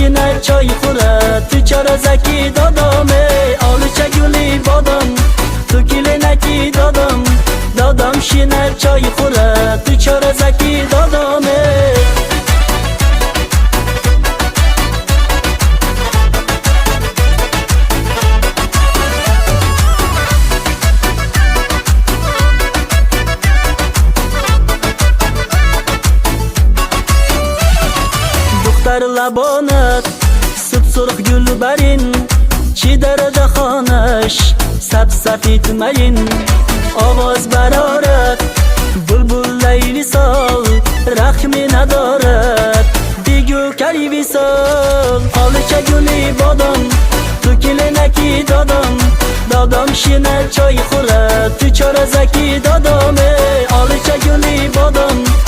شینه چای خوره تو چارزکی دادامه آلوچه گلی بادم تو کلی نکی دادم دادم شینه چای خوره تو چارزکی دادامه دختر لبانت سب سرخ گل برین چی درجه خانش سب سفید مرین آواز برارد بلبل لیلی سال رخمی ندارد دیگو کری ویسال آلوچه گلی بادم تو کلی نکی دادم دادم شینه چای خوره تو چارزکی دادامه آلوچه گلی بادم